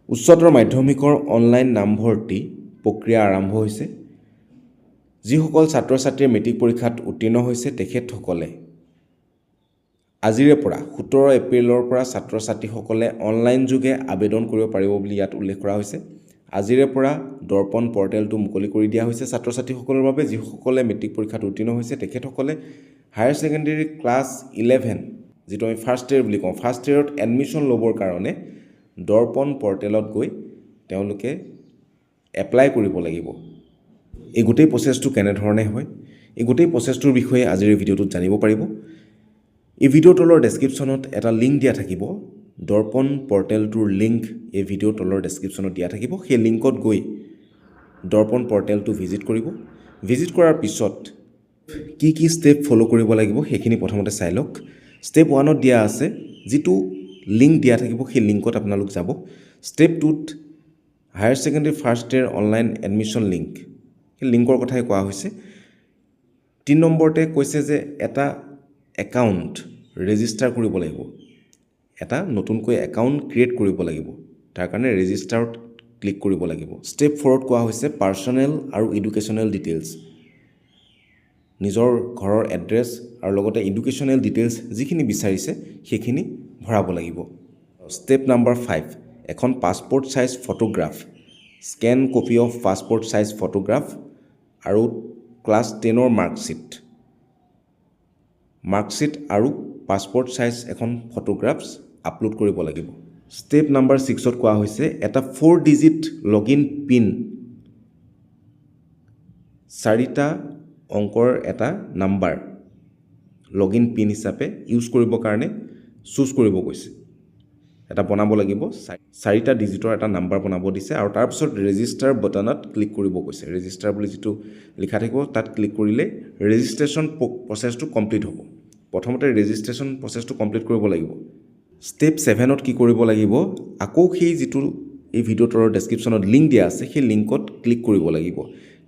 উচ্চতৰ মাধ্যমিকৰ অনলাইন নামভৰ্তি প্ৰক্ৰিয়া আৰম্ভ হৈছে। যিসকল ছাত্ৰ ছাত্ৰীয়ে মেট্ৰিক পৰীক্ষাত উত্তীৰ্ণ হৈছে তেখেতসকলে আজিৰে পৰা 17 এপ্ৰিলৰ পৰা ছাত্ৰ ছাত্ৰীসকলে অনলাইন যোগে আবেদন কৰিব পাৰিব বুলি ইয়াত উল্লেখ কৰা হৈছে। আজিৰে পৰা দৰ্পণ পৰ্টেলটো মুকলি কৰি দিয়া হৈছে ছাত্ৰ ছাত্ৰীসকলৰ বাবে। যিসকলে মেট্ৰিক পৰীক্ষাত উত্তীৰ্ণ হৈছে তেখেতসকলে হায়াৰ ছেকেণ্ডেৰী ক্লাছ 11 যিটো আমি ফাৰ্ষ্ট ইয়েৰ বুলি কওঁ, ফাৰ্ষ্ট ইয়েৰত এডমিশ্যন ল'বৰ কাৰণে দৰ্পণ পৰ্টেলত গৈ তেওঁলোকে এপ্লাই কৰিব লাগিব। এই গোটেই প্ৰচেছটো কেনেধৰণে হয়, এই গোটেই প্ৰচেছটোৰ বিষয়ে আজিৰ এই ভিডিঅ'টোত জানিব পাৰিব। এই ভিডিঅ'ৰ তলৰ ডেছক্ৰিপশ্যনত এটা লিংক দিয়া থাকিব। দৰ্পণ পৰ্টেলটোৰ লিংক এই ভিডিঅ'ৰ তলৰ ডেছক্ৰিপশ্যনত দিয়া থাকিব। সেই লিংকত গৈ দৰ্পণ পৰ্টেলটো ভিজিট কৰিব। ভিজিট কৰাৰ পিছত কি কি ষ্টেপ ফ'ল' কৰিব লাগিব সেইখিনি প্ৰথমতে চাই লওক। ষ্টেপ 1ত দিয়া আছে, যিটো লিংক দিয়া থাকিব সেই লিংকত আপোনালোক যাব। ষ্টেপ 2ত higher secondary first year online admission link, সেই লিংকৰ কথাই কোৱা হৈছে। 3 নম্বৰতে কৈছে যে এটা একাউণ্ট ৰেজিষ্টাৰ কৰিব লাগিব, এটা নতুনকৈ একাউণ্ট ক্ৰিয়েট কৰিব লাগিব। তাৰ কাৰণে ৰেজিষ্টাৰত ক্লিক কৰিব লাগিব। ষ্টেপ 4ত কোৱা হৈছে পাৰ্চনেল আৰু এডুকেশ্যনেল ডিটেইলছ, নিজৰ ঘৰৰ এড্ৰেছ আৰু লগতে এডুকেশ্যনেল ডিটেইলছ যিখিনি বিচাৰিছে সেইখিনি ভৰাব লাগিব। ষ্টেপ নাম্বাৰ 5, এখন passport size photograph, scan copy of passport size photograph আৰু ক্লাছ 10ৰ মাৰ্কশ্বিট আৰু পাছপৰ্ট চাইজ এখন ফটোগ্ৰাফছ আপলোড কৰিব লাগিব। ষ্টেপ নাম্বাৰ 6ত কোৱা হৈছে এটা 4 ডিজিট লগইন পিন, 4টা অংকৰ এটা নাম্বাৰ লগইন পিন হিচাপে ইউজ কৰিবৰ কাৰণে চুজ কৰিব কৈছে। এটা বনাব লাগিব, 4টা ডিজিটৰ এটা নাম্বাৰ বনাব দিছে আৰু তাৰপিছত ৰেজিষ্টাৰ বাটনত ক্লিক কৰিব কৈছে। ৰেজিষ্টাৰ বুলি যিটো লিখা থাকিব তাত ক্লিক কৰিলে ৰেজিষ্ট্ৰেশ্যন প্ৰচেছটো কমপ্লিট হ'ব। প্ৰথমতে ৰেজিষ্ট্ৰেশ্যন প্ৰচেছটো কমপ্লিট কৰিব লাগিব। ষ্টেপ 7ত কি কৰিব লাগিব, আকৌ সেই যিটো এই ভিডিঅ'টোৰ ডেছক্ৰিপশ্যনত লিংক দিয়া আছে সেই লিংকত ক্লিক কৰিব লাগিব।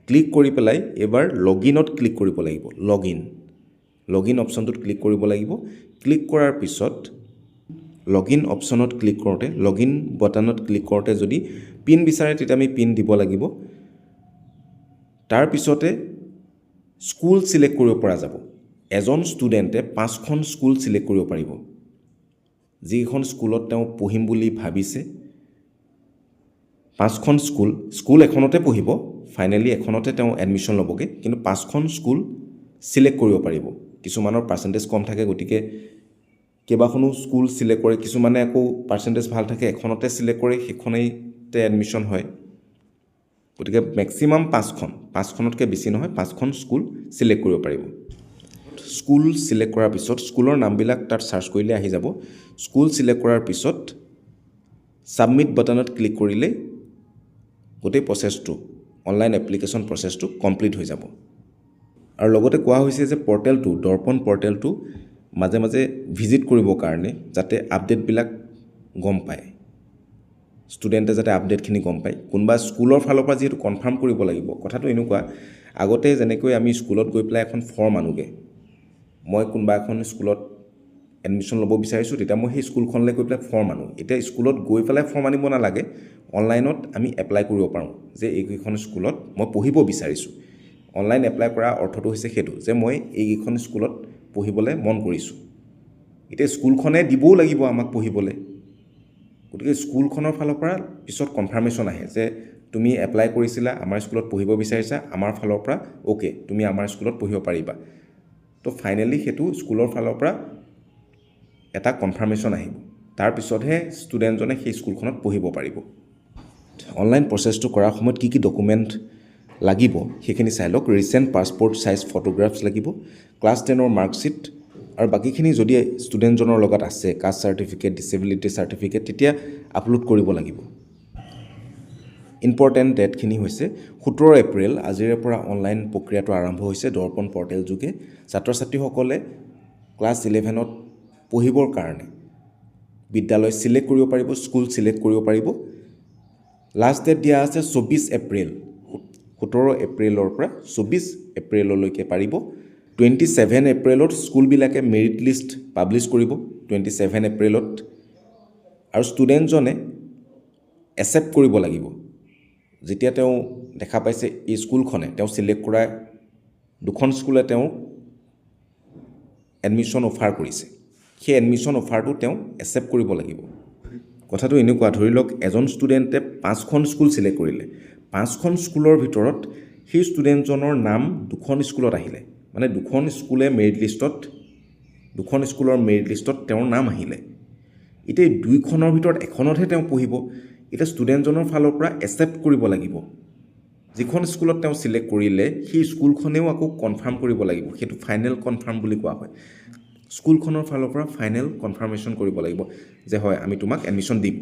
ক্লিক কৰি পেলাই এবাৰ লগইনত ক্লিক কৰিব লাগিব। লগইন অপশ্যনটোত ক্লিক কৰিব লাগিব। ক্লিক কৰাৰ পিছত লগইন অপশ্যনত ক্লিক কৰোঁতে, লগইন বাটনত ক্লিক কৰোঁতে যদি পিন বিচাৰে তেতিয়া আমি পিন দিব লাগিব। তাৰপিছতে স্কুল ছিলেক্ট কৰিব পৰা যাব। এজন ষ্টুডেণ্টে 5খন স্কুল ছিলেক্ট কৰিব পাৰিব। যিখন স্কুলত তেওঁ পঢ়িম বুলি ভাবিছে 5খন স্কুল এখনতে পঢ়িব, ফাইনেলি এখনতে তেওঁ এডমিশ্যন ল'বগৈ, কিন্তু 5খন স্কুল ছিলেক্ট কৰিব পাৰিব। কিছুমানৰ পাৰ্চেণ্টেজ কম থাকে গতিকে কেইবাখনো স্কুল ছিলেক্ট কৰে, কিছুমানে আকৌ পাৰ্চেণ্টেজ ভাল থাকে এখনতে ছিলেক্ট কৰে, সেইখনেইতে এডমিশ্যন হয়। গতিকে মেক্সিমাম 5খনতকৈ বেছি নহয়, 5খন স্কুল ছিলেক্ট কৰিব পাৰিব। স্কুল ছিলেক্ট কৰাৰ পিছত স্কুলৰ নামবিলাক তাত চাৰ্চ কৰিলে আহি যাব। স্কুল ছিলেক্ট কৰাৰ পিছত ছাবমিট বাটনত ক্লিক কৰিলে গোটেই প্ৰচেছটো, অনলাইন এপ্লিকেশ্যন প্ৰচেছটো কমপ্লিট হৈ যাব। আৰু লগতে কোৱা হৈছে যে পৰ্টেলটো, দৰ্পণ পৰ্টেলটো মাজে মাজে ভিজিট কৰিবৰ কাৰণে যাতে আপডেটবিলাক গম পায়, ষ্টুডেণ্টে যাতে আপডেটখিনি গম পায়। কোনোবা স্কুলৰ ফালৰ পৰা যিহেতু কনফাৰ্ম কৰিব লাগিব। কথাটো এনেকুৱা, আগতে যেনেকৈ আমি স্কুলত গৈ পেলাই এখন ফৰ্ম আনোগৈ, মই কোনোবা এখন স্কুলত এডমিশ্যন ল'ব বিচাৰিছোঁ তেতিয়া মই সেই স্কুলখনলৈ গৈ পেলাই ফৰ্ম আনো। এতিয়া স্কুলত গৈ পেলাই ফৰ্ম আনিব নালাগে, অনলাইনত আমি এপ্লাই কৰিব পাৰোঁ যে এইকেইখন স্কুলত মই পঢ়িব বিচাৰিছোঁ। অনলাইন এপ্লাই কৰা অৰ্থটো হৈছে সেইটো যে মই এইকেইখন স্কুলত পঢ়িবলৈ মন কৰিছোঁ। এতিয়া স্কুলখনে দিবও লাগিব আমাক পঢ়িবলৈ, গতিকে স্কুলখনৰ ফালৰ পৰা পিছত কনফাৰ্মেশ্যন আহে যে তুমি এপ্লাই কৰিছিলা, আমাৰ স্কুলত পঢ়িব বিচাৰিছা, আমাৰ ফালৰ পৰা অ'কে, তুমি আমাৰ স্কুলত পঢ়িব পাৰিবা। তো ফাইনেলি সেইটো স্কুলৰ ফালৰ পৰা এটা কনফাৰ্মেশ্যন আহিব, তাৰপিছতহে ষ্টুডেণ্টজনে সেই স্কুলখনত পঢ়িব পাৰিব। অনলাইন প্ৰচেছটো কৰাৰ সময়ত কি কি ডকুমেণ্ট লাগিব সেইখিনি চাই লওক। ৰিচেণ্ট পাছপৰ্ট চাইজ ফটোগ্ৰাফছ লাগিব, ক্লাছ 10ৰ মাৰ্কশ্বিট আৰু বাকীখিনি যদি ষ্টুডেণ্টজনৰ লগত আছে, কাষ্ট চাৰ্টিফিকেট, ডিছেবিলিটি চাৰ্টিফিকেট, তেতিয়া আপলোড কৰিব লাগিব। ইম্পৰ্টেণ্ট ডেটখিনি হৈছে 17 এপ্ৰিল, আজিৰে পৰা অনলাইন প্ৰক্ৰিয়াটো আৰম্ভ হৈছে দৰ্পণ পৰ্টেল যোগে। ছাত্ৰ ছাত্ৰীসকলে ক্লাছ 11ত পঢ়িবৰ কাৰণে বিদ্যালয় ছিলেক্ট কৰিব পাৰিব, স্কুল ছিলেক্ট কৰিব পাৰিব। লাষ্ট ডেট দিয়া আছে 24 এপ্ৰিল, 17 এপ্ৰিলৰ পৰা 24 এপ্ৰিললৈকে পাৰিব। 27 এপ্ৰিলত স্কুলবিলাকে মেৰিট লিষ্ট পাব্লিছ কৰিব 27 এপ্ৰিলত, আৰু ষ্টুডেণ্টজনে একচেপ্ট কৰিব লাগিব। যেতিয়া তেওঁ দেখা পাইছে এই স্কুলখনে তেওঁ ছিলেক্ট কৰা দুখন স্কুলে তেওঁ এডমিশ্যন অফাৰ কৰিছে, সেই এডমিশ্যন অফাৰটো তেওঁ একচেপ্ট কৰিব লাগিব। কথাটো এনেকুৱা, ধৰি লওক এজন ষ্টুডেণ্টে 5খন স্কুল ছিলেক্ট কৰিলে, 5খন স্কুলৰ ভিতৰত সেই ষ্টুডেণ্টজনৰ নাম 2খন স্কুলত আহিলে, মানে 2খন স্কুলৰ মেৰিট লিষ্টত তেওঁৰ নাম আহিলে। এতিয়া 2খনৰ ভিতৰত এখনতহে তেওঁ পঢ়িব। এতিয়া ষ্টুডেণ্টজনৰ ফালৰ পৰা একচেপ্ট কৰিব লাগিব, যিখন স্কুলত তেওঁ ছিলেক্ট কৰিলে সেই স্কুলখনেও আকৌ কনফাৰ্ম কৰিব লাগিব, সেইটো ফাইনেল কনফাৰ্ম বুলি কোৱা হয়। স্কুলখনৰ ফালৰ পৰা ফাইনেল কনফাৰ্মেশ্যন কৰিব লাগিব যে হয় আমি তোমাক এডমিশ্যন দিম।